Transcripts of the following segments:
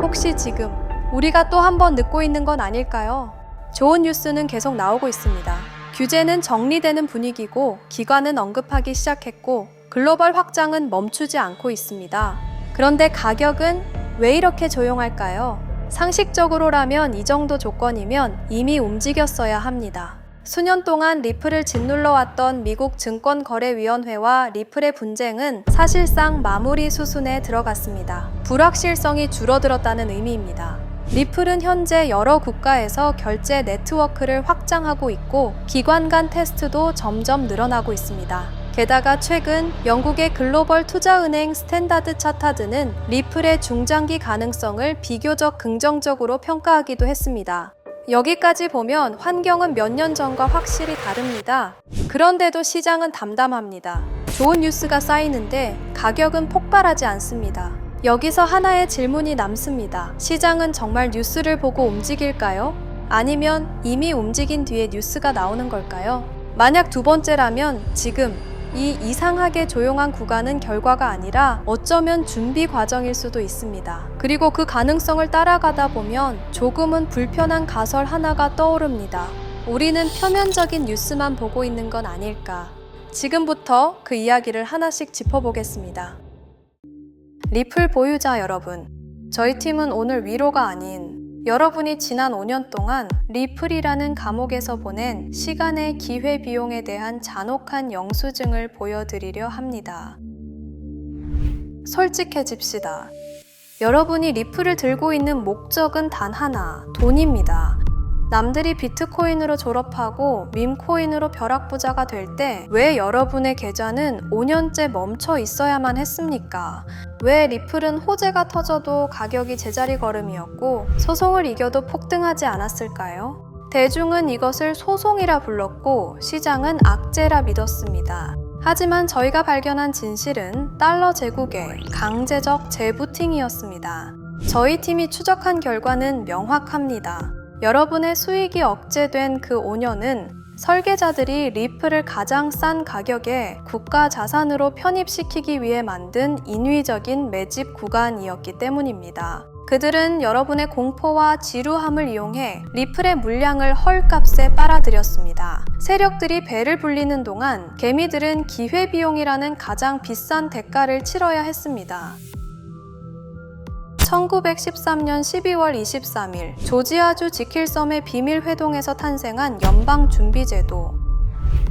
혹시 지금 우리가 또 한 번 늦고 있는 건 아닐까요? 좋은 뉴스는 계속 나오고 있습니다. 규제는 정리되는 분위기고 기관은 언급하기 시작했고 글로벌 확장은 멈추지 않고 있습니다. 그런데 가격은 왜 이렇게 조용할까요? 상식적으로라면 이 정도 조건이면 이미 움직였어야 합니다. 수년 동안 리플을 짓눌러왔던 미국 증권거래위원회와 리플의 분쟁은 사실상 마무리 수순에 들어갔습니다. 불확실성이 줄어들었다는 의미입니다. 리플은 현재 여러 국가에서 결제 네트워크를 확장하고 있고 기관 간 테스트도 점점 늘어나고 있습니다. 게다가 최근 영국의 글로벌 투자은행 스탠다드 차타드는 리플의 중장기 가능성을 비교적 긍정적으로 평가하기도 했습니다. 여기까지 보면 환경은 몇 년 전과 확실히 다릅니다. 그런데도 시장은 담담합니다. 좋은 뉴스가 쌓이는데 가격은 폭발하지 않습니다. 여기서 하나의 질문이 남습니다. 시장은 정말 뉴스를 보고 움직일까요? 아니면 이미 움직인 뒤에 뉴스가 나오는 걸까요? 만약 두 번째라면 지금 이 이상하게 조용한 구간은 결과가 아니라 어쩌면 준비 과정일 수도 있습니다. 그리고 그 가능성을 따라가다 보면 조금은 불편한 가설 하나가 떠오릅니다. 우리는 표면적인 뉴스만 보고 있는 건 아닐까. 지금부터 그 이야기를 하나씩 짚어보겠습니다. 리플 보유자 여러분, 저희 팀은 오늘 위로가 아닌 여러분이 지난 5년 동안 리플이라는 감옥에서 보낸 시간의 기회비용에 대한 잔혹한 영수증을 보여드리려 합니다. 솔직해집시다. 여러분이 리플을 들고 있는 목적은 단 하나, 돈입니다. 남들이 비트코인으로 졸업하고 밈코인으로 벼락부자가 될 때 왜 여러분의 계좌는 5년째 멈춰 있어야만 했습니까? 왜 리플은 호재가 터져도 가격이 제자리 걸음이었고 소송을 이겨도 폭등하지 않았을까요? 대중은 이것을 소송이라 불렀고 시장은 악재라 믿었습니다. 하지만 저희가 발견한 진실은 달러 제국의 강제적 재부팅이었습니다. 저희 팀이 추적한 결과는 명확합니다. 여러분의 수익이 억제된 그 5년은 설계자들이 리플을 가장 싼 가격에 국가 자산으로 편입시키기 위해 만든 인위적인 매집 구간이었기 때문입니다. 그들은 여러분의 공포와 지루함을 이용해 리플의 물량을 헐값에 빨아들였습니다. 세력들이 배를 불리는 동안 개미들은 기회비용이라는 가장 비싼 대가를 치러야 했습니다. 1913년 12월 23일 조지아주 지킬섬의 비밀 회동에서 탄생한 연방준비제도.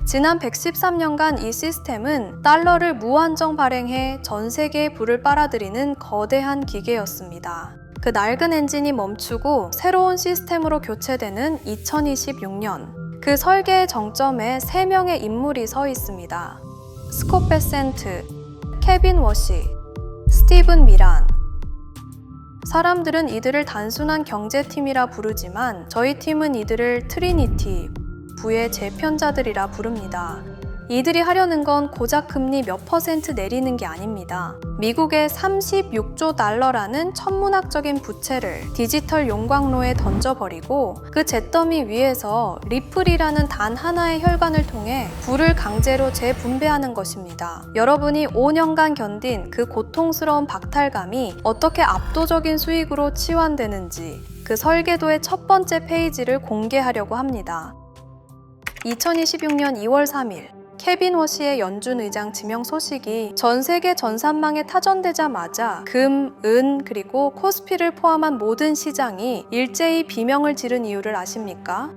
지난 113년간 이 시스템은 달러를 무한정 발행해 전 세계의 부를 빨아들이는 거대한 기계였습니다. 그 낡은 엔진이 멈추고 새로운 시스템으로 교체되는 2026년, 그 설계의 정점에 3명의 인물이 서 있습니다. 스콧 베센트, 케빈 워시, 스티븐 미란. 사람들은 이들을 단순한 경제팀이라 부르지만 저희 팀은 이들을 트리니티, 부의 재편자들이라 부릅니다. 이들이 하려는 건 고작 금리 몇 퍼센트 내리는 게 아닙니다. 미국의 36조 달러라는 천문학적인 부채를 디지털 용광로에 던져버리고 그 잿더미 위에서 리플이라는 단 하나의 혈관을 통해 부를 강제로 재분배하는 것입니다. 여러분이 5년간 견딘 그 고통스러운 박탈감이 어떻게 압도적인 수익으로 치환되는지 그 설계도의 첫 번째 페이지를 공개하려고 합니다. 2026년 2월 3일 케빈 워시의 연준 의장 지명 소식이 전 세계 전산망에 타전되자마자 금, 은, 그리고 코스피를 포함한 모든 시장이 일제히 비명을 지른 이유를 아십니까?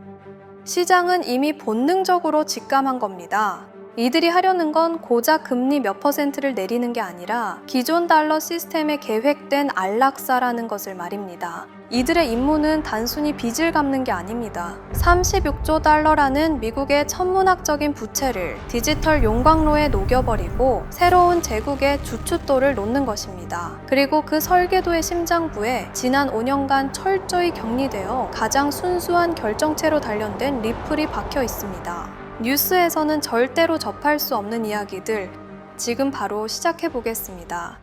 시장은 이미 본능적으로 직감한 겁니다. 이들이 하려는 건 고작 금리 몇 퍼센트를 내리는 게 아니라 기존 달러 시스템에 계획된 안락사라는 것을 말입니다. 이들의 임무는 단순히 빚을 갚는 게 아닙니다. 36조 달러라는 미국의 천문학적인 부채를 디지털 용광로에 녹여버리고 새로운 제국의 주춧돌을 놓는 것입니다. 그리고 그 설계도의 심장부에 지난 5년간 철저히 격리되어 가장 순수한 결정체로 단련된 리플이 박혀 있습니다. 뉴스에서는 절대로 접할 수 없는 이야기들, 지금 바로 시작해 보겠습니다.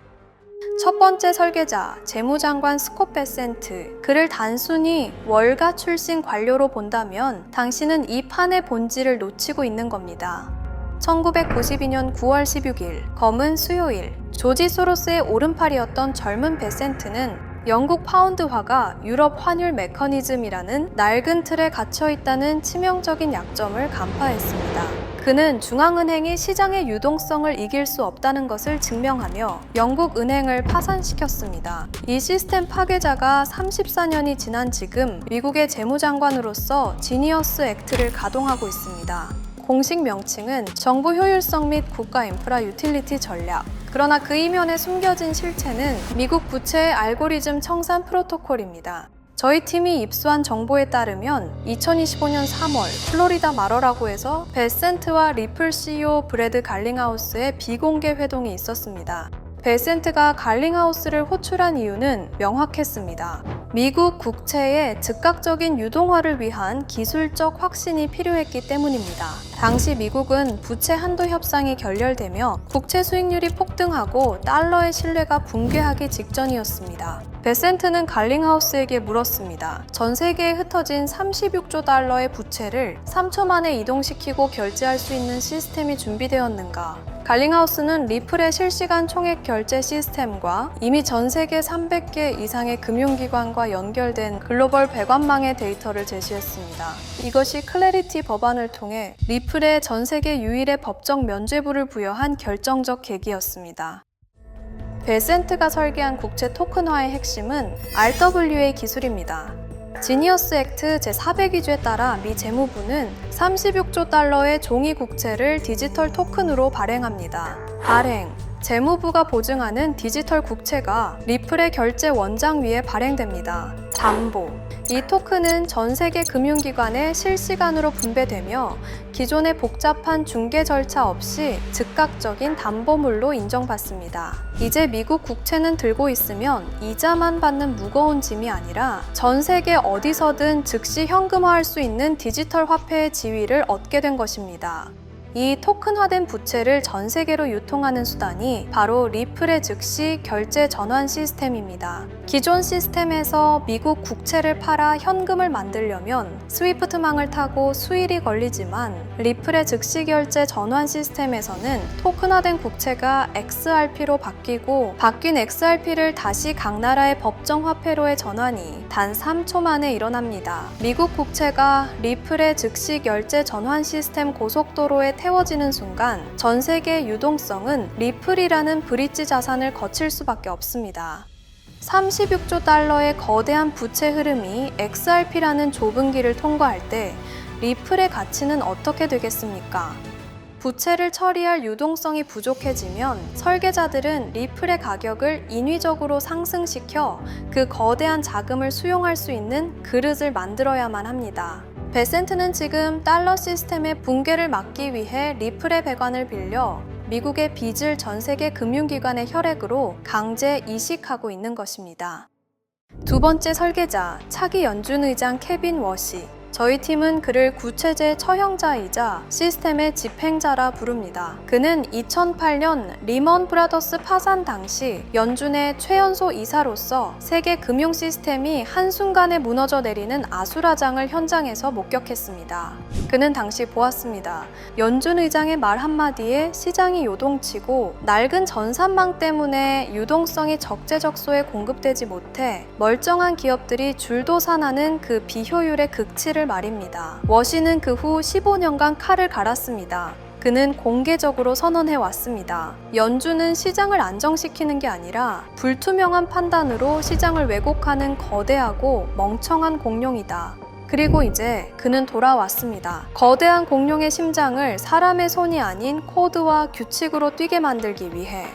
첫 번째 설계자, 재무장관 스콧 베센트. 그를 단순히 월가 출신 관료로 본다면 당신은 이 판의 본질을 놓치고 있는 겁니다. 1992년 9월 16일, 검은 수요일, 조지 소로스의 오른팔이었던 젊은 베센트는 영국 파운드화가 유럽 환율 메커니즘이라는 낡은 틀에 갇혀 있다는 치명적인 약점을 간파했습니다. 그는 중앙은행이 시장의 유동성을 이길 수 없다는 것을 증명하며 영국 은행을 파산시켰습니다. 이 시스템 파괴자가 34년이 지난 지금 미국의 재무장관으로서 지니어스 액트를 가동하고 있습니다. 공식 명칭은 정부 효율성 및 국가 인프라 유틸리티 전략. 그러나 그 이면에 숨겨진 실체는 미국 부채의 알고리즘 청산 프로토콜입니다. 저희 팀이 입수한 정보에 따르면 2025년 3월 플로리다 마러라고에서 베센트와 리플 CEO 브래드 갈링하우스의 비공개 회동이 있었습니다. 베센트가 갈링하우스를 호출한 이유는 명확했습니다. 미국 국채의 즉각적인 유동화를 위한 기술적 확신이 필요했기 때문입니다. 당시 미국은 부채 한도 협상이 결렬되며 국채 수익률이 폭등하고 달러의 신뢰가 붕괴하기 직전이었습니다. 베센트는 갈링하우스에게 물었습니다. 전 세계에 흩어진 36조 달러의 부채를 3초 만에 이동시키고 결제할 수 있는 시스템이 준비되었는가? 갈링하우스는 리플의 실시간 총액 결제 시스템과 이미 전 세계 300개 이상의 금융기관과 연결된 글로벌 배관망의 데이터를 제시했습니다. 이것이 클래리티 법안을 통해 리플에 전 세계 유일의 법적 면죄부를 부여한 결정적 계기였습니다. 베센트가 설계한 국채 토큰화의 핵심은 RWA 기술입니다. 지니어스 액트 제402조에 따라 미 재무부는 36조 달러의 종이 국채를 디지털 토큰으로 발행합니다. 발행, 재무부가 보증하는 디지털 국채가 리플의 결제 원장 위에 발행됩니다. 담보, 이 토큰은 전 세계 금융기관에 실시간으로 분배되며 기존의 복잡한 중개 절차 없이 즉각적인 담보물로 인정받습니다. 이제 미국 국채는 들고 있으면 이자만 받는 무거운 짐이 아니라 전 세계 어디서든 즉시 현금화할 수 있는 디지털 화폐의 지위를 얻게 된 것입니다. 이 토큰화된 부채를 전 세계로 유통하는 수단이 바로 리플의 즉시 결제 전환 시스템입니다. 기존 시스템에서 미국 국채를 팔아 현금을 만들려면 스위프트망을 타고 수일이 걸리지만 리플의 즉시 결제 전환 시스템에서는 토큰화된 국채가 XRP로 바뀌고 바뀐 XRP를 다시 각 나라의 법정 화폐로의 전환이 단 3초 만에 일어납니다. 미국 국채가 리플의 즉시 결제 전환 시스템 고속도로에 태워지는 순간 전 세계 유동성은 리플이라는 브릿지 자산을 거칠 수밖에 없습니다. 36조 달러의 거대한 부채 흐름이 XRP라는 좁은 길을 통과할 때 리플의 가치는 어떻게 되겠습니까? 부채를 처리할 유동성이 부족해지면 설계자들은 리플의 가격을 인위적으로 상승시켜 그 거대한 자금을 수용할 수 있는 그릇을 만들어야만 합니다. 베센트는 지금 달러 시스템의 붕괴를 막기 위해 리플의 배관을 빌려 미국의 빚을 전 세계 금융기관의 혈액으로 강제 이식하고 있는 것입니다. 두 번째 설계자, 차기 연준 의장 케빈 워시. 저희 팀은 그를 구체제 처형자이자 시스템의 집행자라 부릅니다. 그는 2008년 리먼 브라더스 파산 당시 연준의 최연소 이사로서 세계 금융 시스템이 한순간에 무너져 내리는 아수라장을 현장에서 목격했습니다. 그는 당시 보았습니다. 연준 의장의 말 한마디에 시장이 요동치고 낡은 전산망 때문에 유동성이 적재적소에 공급되지 못해 멀쩡한 기업들이 줄도산하는 그 비효율의 극치를 말입니다. 워시는 그 후 15년간 칼을 갈았습니다. 그는 공개적으로 선언해 왔습니다. 연준은 시장을 안정시키는 게 아니라 불투명한 판단으로 시장을 왜곡하는 거대하고 멍청한 공룡이다. 그리고 이제 그는 돌아왔습니다. 거대한 공룡의 심장을 사람의 손이 아닌 코드와 규칙으로 뛰게 만들기 위해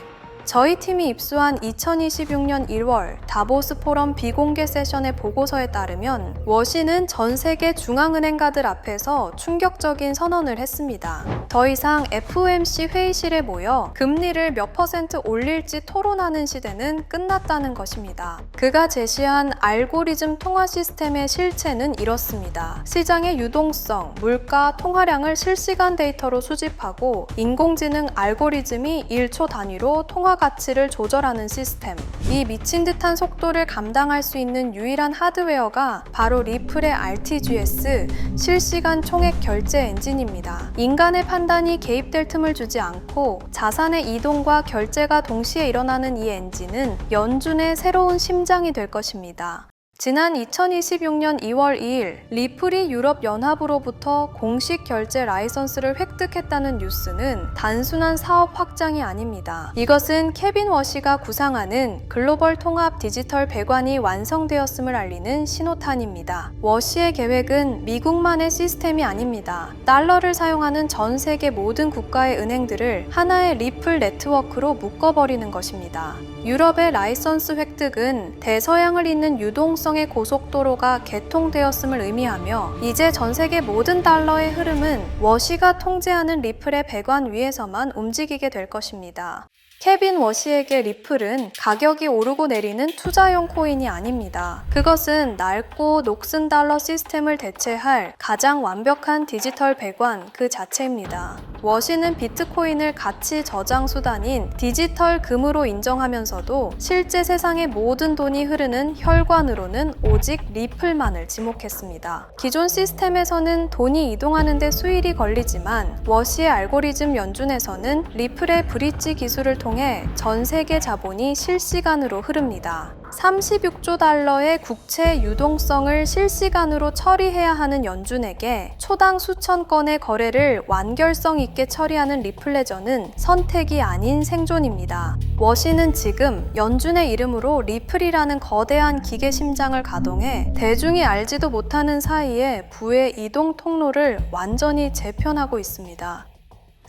저희 팀이 입수한 2026년 1월 다보스 포럼 비공개 세션의 보고서에 따르면 워시는 전 세계 중앙은행가들 앞에서 충격적인 선언을 했습니다. 더 이상 FOMC 회의실에 모여 금리를 몇 % 올릴지 토론하는 시대는 끝났다는 것입니다. 그가 제시한 알고리즘 통화 시스템의 실체는 이렇습니다. 시장의 유동성, 물가, 통화량을 실시간 데이터로 수집하고 인공지능 알고리즘이 1초 단위로 통화 가치를 조절하는 시스템. 이 미친 듯한 속도를 감당할 수 있는 유일한 하드웨어가 바로 리플의 RTGS 실시간 총액 결제 엔진입니다. 인간의 판단이 개입될 틈을 주지 않고 자산의 이동과 결제가 동시에 일어나는 이 엔진은 연준의 새로운 심장이 될 것입니다. 지난 2026년 2월 2일 리플이 유럽연합으로부터 공식 결제 라이선스를 획득했다는 뉴스는 단순한 사업 확장이 아닙니다. 이것은 케빈 워시가 구상하는 글로벌 통합 디지털 배관이 완성되었음을 알리는 신호탄입니다. 워시의 계획은 미국만의 시스템이 아닙니다. 달러를 사용하는 전 세계 모든 국가의 은행들을 하나의 리플 네트워크로 묶어버리는 것입니다. 유럽의 라이선스 획득은 대서양을 잇는 유동성의 고속도로가 개통되었음을 의미하며 이제 전 세계 모든 달러의 흐름은 워시가 통제하는 리플의 배관 위에서만 움직이게 될 것입니다. 케빈 워시에게 리플은 가격이 오르고 내리는 투자용 코인이 아닙니다. 그것은 낡고 녹슨 달러 시스템을 대체할 가장 완벽한 디지털 배관 그 자체입니다. 워시는 비트코인을 가치 저장 수단인 디지털 금으로 인정하면서도 실제 세상의 모든 돈이 흐르는 혈관으로는 오직 리플만을 지목했습니다. 기존 시스템에서는 돈이 이동하는 데 수일이 걸리지만 워시의 알고리즘 연준에서는 리플의 브릿지 기술을 통해 전 세계 자본이 실시간으로 흐릅니다. 36조 달러의 국채 유동성을 실시간으로 처리해야 하는 연준에게 초당 수천 건의 거래를 완결성 있게 처리하는 리플레저는 선택이 아닌 생존입니다. 워시는 지금 연준의 이름으로 리플이라는 거대한 기계 심장을 가동해 대중이 알지도 못하는 사이에 부의 이동 통로를 완전히 재편하고 있습니다.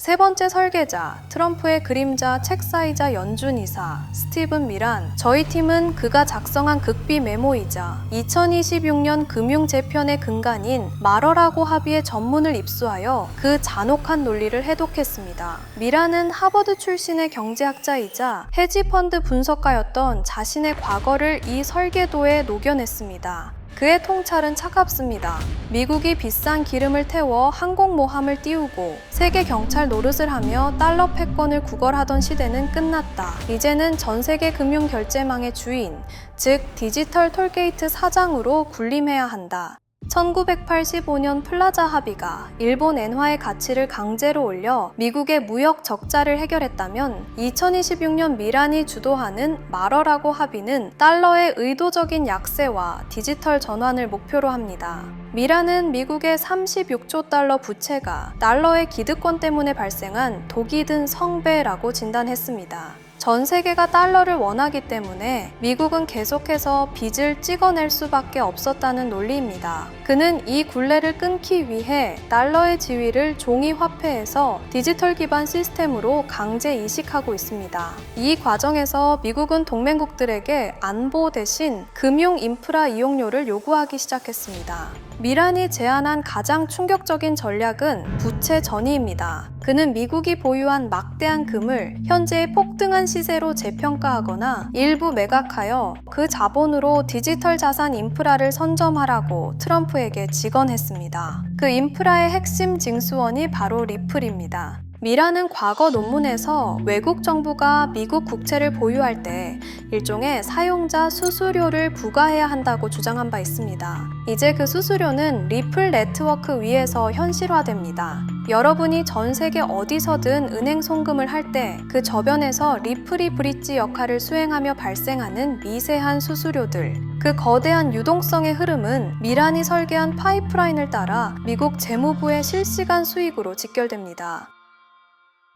세 번째 설계자, 트럼프의 그림자 책사이자 연준이사 스티븐 미란. 저희 팀은 그가 작성한 극비 메모이자 2026년 금융 재편의 근간인 마러라고 합의의 전문을 입수하여 그 잔혹한 논리를 해독했습니다. 미란은 하버드 출신의 경제학자이자 헤지펀드 분석가였던 자신의 과거를 이 설계도에 녹여냈습니다. 그의 통찰은 차갑습니다. 미국이 비싼 기름을 태워 항공모함을 띄우고 세계 경찰 노릇을 하며 달러 패권을 구걸하던 시대는 끝났다. 이제는 전 세계 금융 결제망의 주인, 즉 디지털 톨게이트 사장으로 군림해야 한다. 1985년 플라자 합의가 일본 엔화의 가치를 강제로 올려 미국의 무역 적자를 해결했다면 2026년 미란이 주도하는 마러라고 합의는 달러의 의도적인 약세와 디지털 전환을 목표로 합니다. 미란은 미국의 36조 달러 부채가 달러의 기득권 때문에 발생한 독이 든 성배라고 진단했습니다. 전 세계가 달러를 원하기 때문에 미국은 계속해서 빚을 찍어낼 수밖에 없었다는 논리입니다. 그는 이 굴레를 끊기 위해 달러의 지위를 종이 화폐에서 디지털 기반 시스템으로 강제 이식하고 있습니다. 이 과정에서 미국은 동맹국들에게 안보 대신 금융 인프라 이용료를 요구하기 시작했습니다. 미란이 제안한 가장 충격적인 전략은 부채 전이입니다. 그는 미국이 보유한 막대한 금을 현재의 폭등한 시세로 재평가하거나 일부 매각하여 그 자본으로 디지털 자산 인프라를 선점하라고 트럼프에게 직언했습니다. 그 인프라의 핵심 징수원이 바로 리플입니다. 미란은 과거 논문에서 외국 정부가 미국 국채를 보유할 때 일종의 사용자 수수료를 부과해야 한다고 주장한 바 있습니다. 이제 그 수수료는 리플 네트워크 위에서 현실화됩니다. 여러분이 전 세계 어디서든 은행 송금을 할 때 그 저변에서 리플이 브릿지 역할을 수행하며 발생하는 미세한 수수료들, 그 거대한 유동성의 흐름은 미란이 설계한 파이프라인을 따라 미국 재무부의 실시간 수익으로 직결됩니다.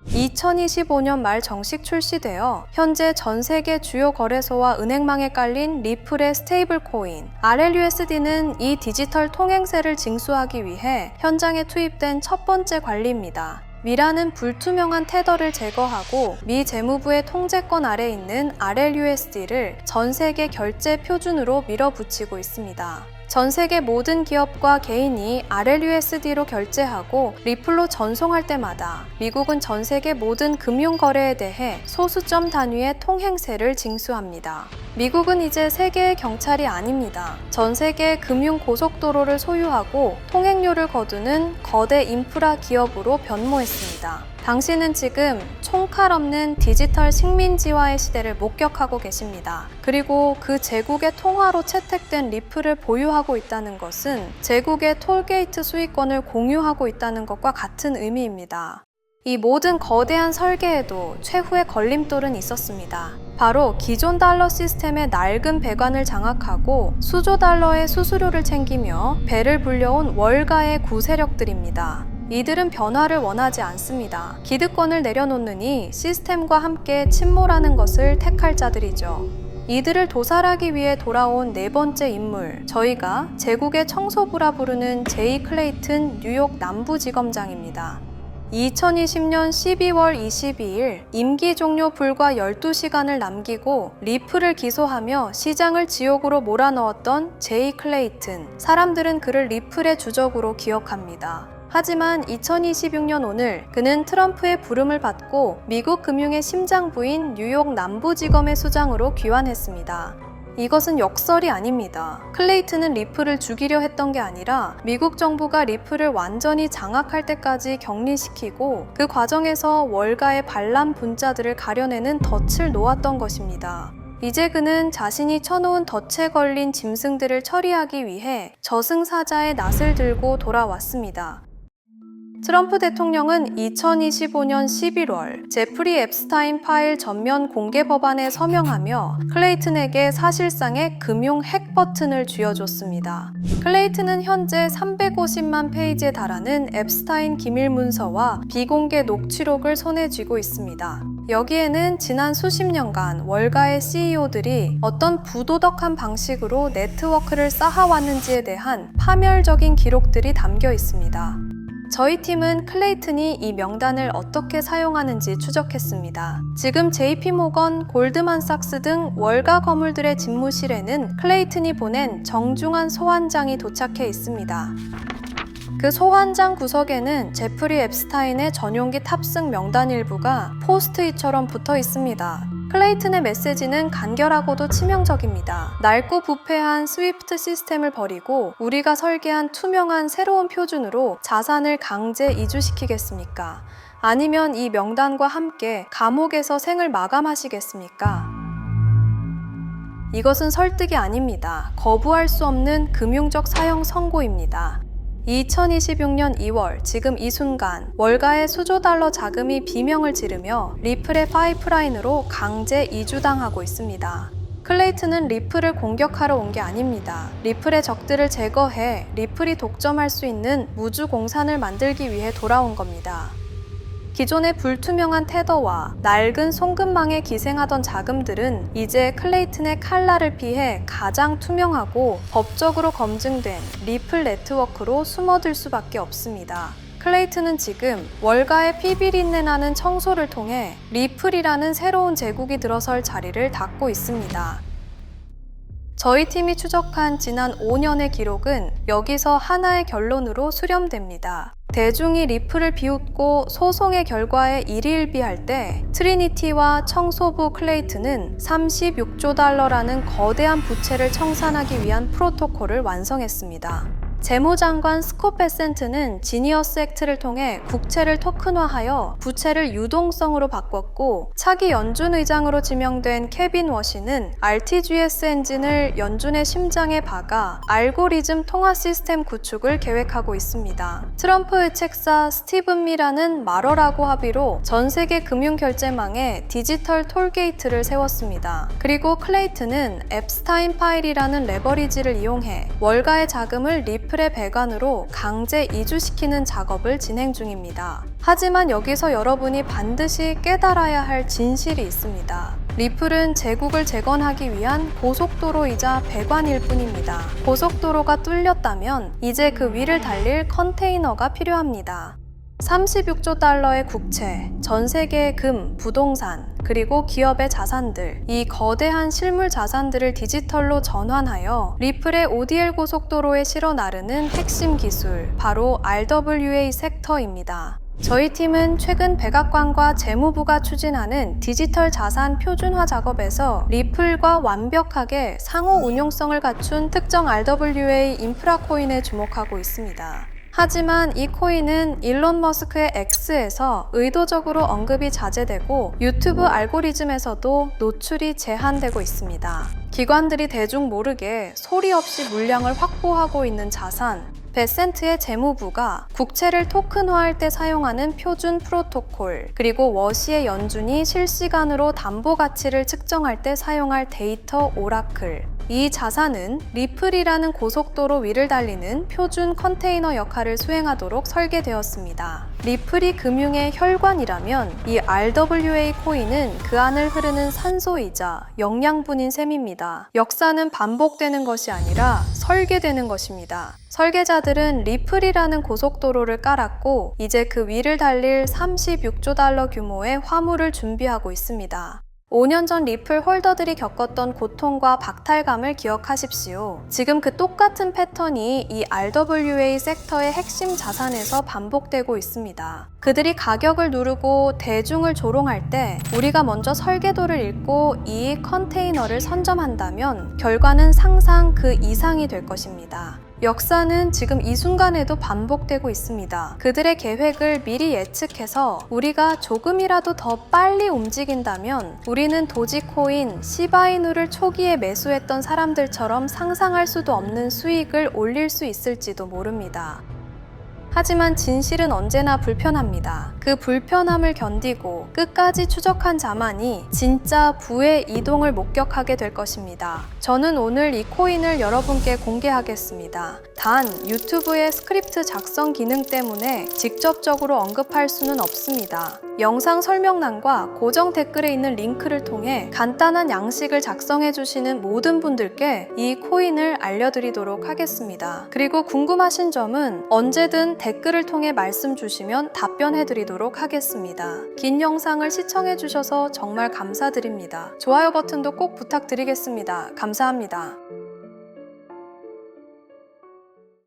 2025년 말 정식 출시되어 현재 전 세계 주요 거래소와 은행망에 깔린 리플의 스테이블 코인 RLUSD는 이 디지털 통행세를 징수하기 위해 현장에 투입된 첫 번째 관리입니다. 미란은 불투명한 테더를 제거하고 미 재무부의 통제권 아래 있는 RLUSD를 전 세계 결제 표준으로 밀어붙이고 있습니다. 전 세계 모든 기업과 개인이 RLUSD로 결제하고 리플로 전송할 때마다 미국은 전 세계 모든 금융 거래에 대해 소수점 단위의 통행세를 징수합니다. 미국은 이제 세계의 경찰이 아닙니다. 전 세계 금융 고속도로를 소유하고 통행료를 거두는 거대 인프라 기업으로 변모했습니다. 당신은 지금 총칼 없는 디지털 식민지화의 시대를 목격하고 계십니다. 그리고 그 제국의 통화로 채택된 리플을 보유하고 있다는 것은 제국의 톨게이트 수익권을 공유하고 있다는 것과 같은 의미입니다. 이 모든 거대한 설계에도 최후의 걸림돌은 있었습니다. 바로 기존 달러 시스템의 낡은 배관을 장악하고 수조 달러의 수수료를 챙기며 배를 불려온 월가의 구세력들입니다. 이들은 변화를 원하지 않습니다. 기득권을 내려놓느니 시스템과 함께 침몰하는 것을 택할 자들이죠. 이들을 도살하기 위해 돌아온 네 번째 인물, 저희가 제국의 청소부라 부르는 제이 클레이튼 뉴욕 남부지검장입니다. 2020년 12월 22일 임기 종료 불과 12시간을 남기고 리플을 기소하며 시장을 지옥으로 몰아넣었던 제이 클레이튼. 사람들은 그를 리플의 주적으로 기억합니다. 하지만 2026년 오늘 그는 트럼프의 부름을 받고 미국 금융의 심장부인 뉴욕 남부지검의 수장으로 귀환했습니다. 이것은 역설이 아닙니다. 클레이튼은 리플을 죽이려 했던 게 아니라 미국 정부가 리플을 완전히 장악할 때까지 격리시키고 그 과정에서 월가의 반란 분자들을 가려내는 덫을 놓았던 것입니다. 이제 그는 자신이 쳐놓은 덫에 걸린 짐승들을 처리하기 위해 저승사자의 낫을 들고 돌아왔습니다. 트럼프 대통령은 2025년 11월 제프리 앱스타인 파일 전면 공개 법안에 서명하며 클레이튼에게 사실상의 금융 핵 버튼을 쥐어줬습니다. 클레이튼은 현재 350만 페이지에 달하는 앱스타인 기밀 문서와 비공개 녹취록을 손에 쥐고 있습니다. 여기에는 지난 수십 년간 월가의 CEO들이 어떤 부도덕한 방식으로 네트워크를 쌓아왔는지에 대한 파멸적인 기록들이 담겨 있습니다. 저희 팀은 클레이튼이 이 명단을 어떻게 사용하는지 추적했습니다. 지금 JP모건, 골드만삭스 등 월가 거물들의 집무실에는 클레이튼이 보낸 정중한 소환장이 도착해 있습니다. 그 소환장 구석에는 제프리 앱스타인의 전용기 탑승 명단 일부가 포스트잇처럼 붙어 있습니다. 클레이튼의 메시지는 간결하고도 치명적입니다. 낡고 부패한 스위프트 시스템을 버리고 우리가 설계한 투명한 새로운 표준으로 자산을 강제 이주시키겠습니까? 아니면 이 명단과 함께 감옥에서 생을 마감하시겠습니까? 이것은 설득이 아닙니다. 거부할 수 없는 금융적 사형 선고입니다. 2026년 2월, 지금 이 순간 월가의 수조 달러 자금이 비명을 지르며 리플의 파이프라인으로 강제 이주당하고 있습니다. 클레이튼은 리플을 공격하러 온 게 아닙니다. 리플의 적들을 제거해 리플이 독점할 수 있는 무주 공산을 만들기 위해 돌아온 겁니다. 기존의 불투명한 테더와 낡은 송금망에 기생하던 자금들은 이제 클레이튼의 칼날을 피해 가장 투명하고 법적으로 검증된 리플 네트워크로 숨어들 수밖에 없습니다. 클레이튼은 지금 월가의 피비린내 나는 청소를 통해 리플이라는 새로운 제국이 들어설 자리를 닫고 있습니다. 저희 팀이 추적한 지난 5년의 기록은 여기서 하나의 결론으로 수렴됩니다. 대중이 리플을 비웃고 소송의 결과에 일희일비할 때 트리니티와 청소부 클레이튼은 36조 달러라는 거대한 부채를 청산하기 위한 프로토콜을 완성했습니다. 재무장관 스콧 베센트는 지니어스 액트를 통해 국채를 토큰화하여 부채를 유동성으로 바꿨고 차기 연준 의장으로 지명된 케빈 워시는 RTGS 엔진을 연준의 심장에 박아 알고리즘 통화 시스템 구축을 계획하고 있습니다. 트럼프 의책사 스티븐 미라는 마러라고 합의로 전 세계 금융결제망에 디지털 톨게이트를 세웠습니다. 그리고 클레이튼은 앱스타인 파일이라는 레버리지를 이용해 월가의 자금을 리플의 배관으로 강제 이주시키는 작업을 진행 중입니다. 하지만 여기서 여러분이 반드시 깨달아야 할 진실이 있습니다. 리플은 제국을 재건하기 위한 고속도로이자 배관일 뿐입니다. 고속도로가 뚫렸다면 이제 그 위를 달릴 컨테이너가 필요합니다. 36조 달러의 국채, 전 세계의 금, 부동산, 그리고 기업의 자산들, 이 거대한 실물 자산들을 디지털로 전환하여 리플의 ODL 고속도로에 실어 나르는 핵심 기술, 바로 RWA 섹터입니다. 저희 팀은 최근 백악관과 재무부가 추진하는 디지털 자산 표준화 작업에서 리플과 완벽하게 상호 운용성을 갖춘 특정 RWA 인프라 코인에 주목하고 있습니다. 하지만 이 코인은 일론 머스크의 X에서 의도적으로 언급이 자제되고 유튜브 알고리즘에서도 노출이 제한되고 있습니다. 기관들이 대중 모르게 소리 없이 물량을 확보하고 있는 자산, 베센트의 재무부가 국채를 토큰화할 때 사용하는 표준 프로토콜, 그리고 워시의 연준이 실시간으로 담보 가치를 측정할 때 사용할 데이터 오라클, 이 자산은 리플이라는 고속도로 위를 달리는 표준 컨테이너 역할을 수행하도록 설계되었습니다. 리플이 금융의 혈관이라면 이 RWA 코인은 그 안을 흐르는 산소이자 영양분인 셈입니다. 역사는 반복되는 것이 아니라 설계되는 것입니다. 설계자들은 리플이라는 고속도로를 깔았고 이제 그 위를 달릴 36조 달러 규모의 화물을 준비하고 있습니다. 5년 전 리플 홀더들이 겪었던 고통과 박탈감을 기억하십시오. 지금 그 똑같은 패턴이 이 RWA 섹터의 핵심 자산에서 반복되고 있습니다. 그들이 가격을 누르고 대중을 조롱할 때 우리가 먼저 설계도를 읽고 이 컨테이너를 선점한다면 결과는 상상 그 이상이 될 것입니다. 역사는 지금 이 순간에도 반복되고 있습니다. 그들의 계획을 미리 예측해서 우리가 조금이라도 더 빨리 움직인다면 우리는 도지코인, 시바이누를 초기에 매수했던 사람들처럼 상상할 수도 없는 수익을 올릴 수 있을지도 모릅니다. 하지만 진실은 언제나 불편합니다. 그 불편함을 견디고 끝까지 추적한 자만이 진짜 부의 이동을 목격하게 될 것입니다. 저는 오늘 이 코인을 여러분께 공개하겠습니다. 단, 유튜브의 스크립트 작성 기능 때문에 직접적으로 언급할 수는 없습니다. 영상 설명란과 고정 댓글에 있는 링크를 통해 간단한 양식을 작성해 주시는 모든 분들께 이 코인을 알려드리도록 하겠습니다. 그리고 궁금하신 점은 언제든 댓글을 통해 말씀 주시면 답변해 드리도록 하겠습니다. 긴 영상을 시청해 주셔서 정말 감사드립니다. 좋아요 버튼도 꼭 부탁드리겠습니다. 감사합니다.